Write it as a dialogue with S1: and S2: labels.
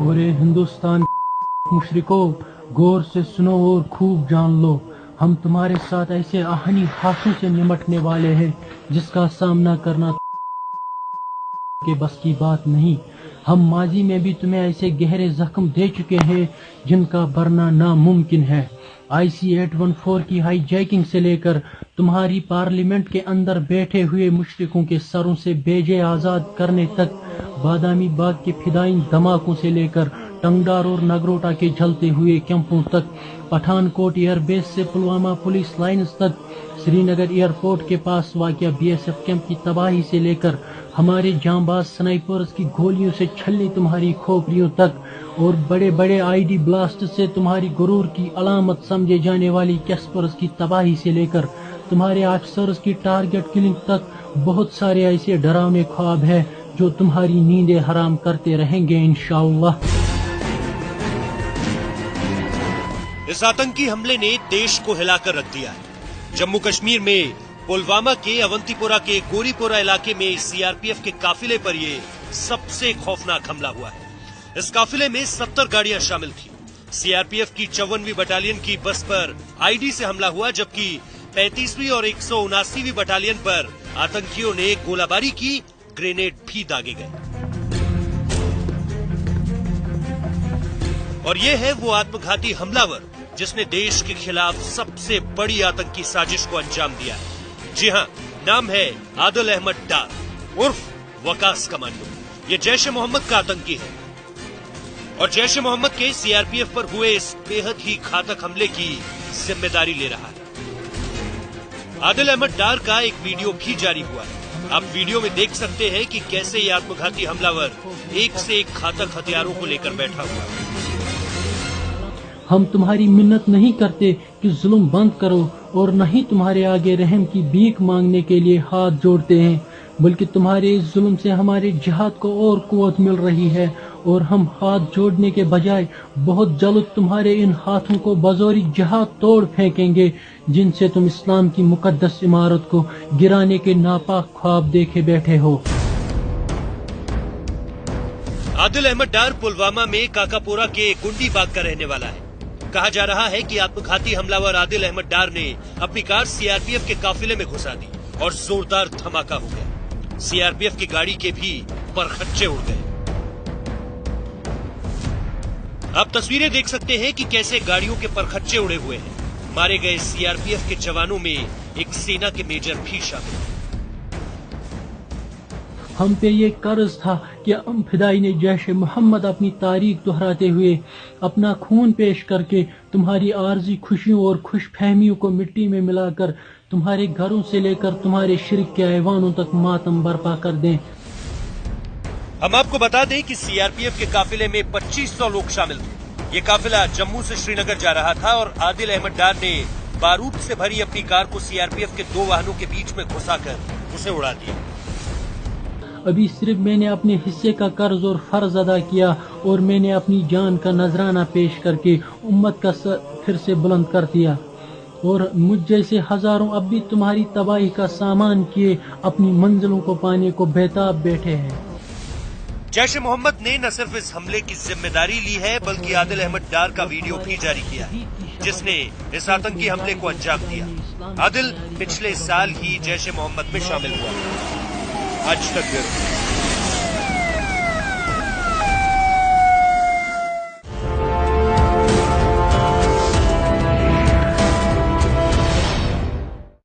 S1: और हिंदुस्तान मुशरिकों, गौर से सुनो और खूब जान लो, हम तुम्हारे साथ ऐसे आहनी हाथों से निमटने वाले हैं जिसका सामना करना के बस की बात नहीं। हम माजी में भी तुम्हें ऐसे गहरे जख्म दे चुके हैं जिनका भरना नामुमकिन है। IC-814 की हाईजैकिंग से लेकर तुम्हारी पार्लियामेंट के अंदर बैठे हुए मुशरिकों के सरों से बेजे आज़ाद करने तक, बादामी बाग के फिदाइन धमाकों से लेकर टंगडार और नगरोटा के जलते हुए कैंपों तक, पठानकोट एयरबेस से पुलवामा पुलिस लाइन्स तक, श्रीनगर एयरपोर्ट के पास वाक़या BSF कैंप की तबाही से लेकर हमारे जांबाज स्नाइपर्स की गोलियों से छलनी तुम्हारी खोपड़ियों तक, और बड़े बड़े ID ब्लास्ट से तुम्हारी गुरूर की अलामत समझे जाने वाली कैस्पर्स की तबाही से लेकर तुम्हारे ऑफिसर्स की टारगेट किलिंग तक, बहुत सारे ऐसे डरावने ख्वाब हैं जो तुम्हारी नींदें हराम करते रहेंगे इंशाअल्लाह।
S2: इस आतंकी हमले ने देश को हिलाकर रख दिया है। जम्मू कश्मीर में पुलवामा के अवंतीपुरा के गोरीपुरा इलाके में CRPF के काफिले पर ये सबसे खौफनाक हमला हुआ है। इस काफिले में 70 गाड़ियां शामिल थी। CRPF की 54वीं बटालियन की बस पर ID से हमला हुआ, जबकि 35वीं और 179वीं बटालियन पर आतंकियों ने गोलाबारी की, ग्रेनेड भी दागे गए। और ये है वो आत्मघाती हमलावर जिसने देश के खिलाफ सबसे बड़ी आतंकी साजिश को अंजाम दिया है। जी हां, नाम है आदिल अहमद डार उर्फ वकास कमांडो। ये जैश-ए मोहम्मद का आतंकी है और जैश-ए मोहम्मद के CRPF पर हुए इस बेहद ही घातक हमले की जिम्मेदारी ले रहा है। आदिल अहमद डार का एक वीडियो भी जारी हुआ है। आप वीडियो में देख सकते हैं कि कैसे ये आत्मघाती हमलावर एक से एक घातक हथियारों को लेकर बैठा हुआ है।
S1: हम तुम्हारी मिन्नत नहीं करते कि जुल्म बंद करो, और न ही तुम्हारे आगे रहम की भीख मांगने के लिए हाथ जोड़ते हैं, बल्कि तुम्हारे इस जुल्म से हमारे जिहाद को और कुव्वत मिल रही है, और हम हाथ जोड़ने के बजाय बहुत जल्द तुम्हारे इन हाथों को बजौरी जिहाद तोड़ फेंकेंगे जिनसे तुम इस्लाम की मुकद्दस इमारत को गिराने के नापाक ख्वाब देखे बैठे हो।
S2: आदिल अहमद डार पुलवामा में काकापोरा के गुंडी बाग का रहने वाला है। कहा जा रहा है कि आत्मघाती हमलावर आदिल अहमद डार ने अपनी कार CRPF के काफिले में घुसा दी और जोरदार धमाका हो गया। CRPF की गाड़ी के भी परखच्चे उड़ गए। आप तस्वीरें देख सकते हैं कि कैसे गाड़ियों के परखच्चे उड़े हुए हैं। मारे गए CRPF के जवानों में एक सेना के मेजर भी शामिल हैं।
S1: हम पे ये कर्ज था कि हम फिदाई ने जैश-ए मोहम्मद अपनी तारीख दोहराते हुए अपना खून पेश करके तुम्हारी आर्जी खुशियों और खुश फहमियों को मिट्टी में मिलाकर तुम्हारे घरों से लेकर तुम्हारे शिरक के ऐवानों तक मातम बर्पा कर दें।
S2: हम आपको बता दें कि CRPF के काफिले में 2500 लोग शामिल थे। ये काफिला जम्मू से श्रीनगर जा रहा था और आदिल अहमद डार ने बारूद से भरी अपनी कार को CRPF के 2 वाहनों के बीच में घुसाकर उसे उड़ा दिया।
S1: अभी सिर्फ मैंने अपने हिस्से का कर्ज और फर्ज अदा किया, और मैंने अपनी जान का नजराना पेश करके उम्मत का सर फिर से बुलंद कर दिया, और मुझ जैसे हजारों अब भी तुम्हारी तबाही का सामान किए अपनी मंजिलों को पाने को बेताब बैठे हैं।
S2: जैश-ए मोहम्मद ने न सिर्फ इस हमले की जिम्मेदारी ली है, बल्कि आदिल अहमद डार का वीडियो भी जारी किया है जिसने इस आतंकी हमले को अंजाम दिया। आदिल पिछले साल ही जैश-ए मोहम्मद में शामिल हुआ। आज तक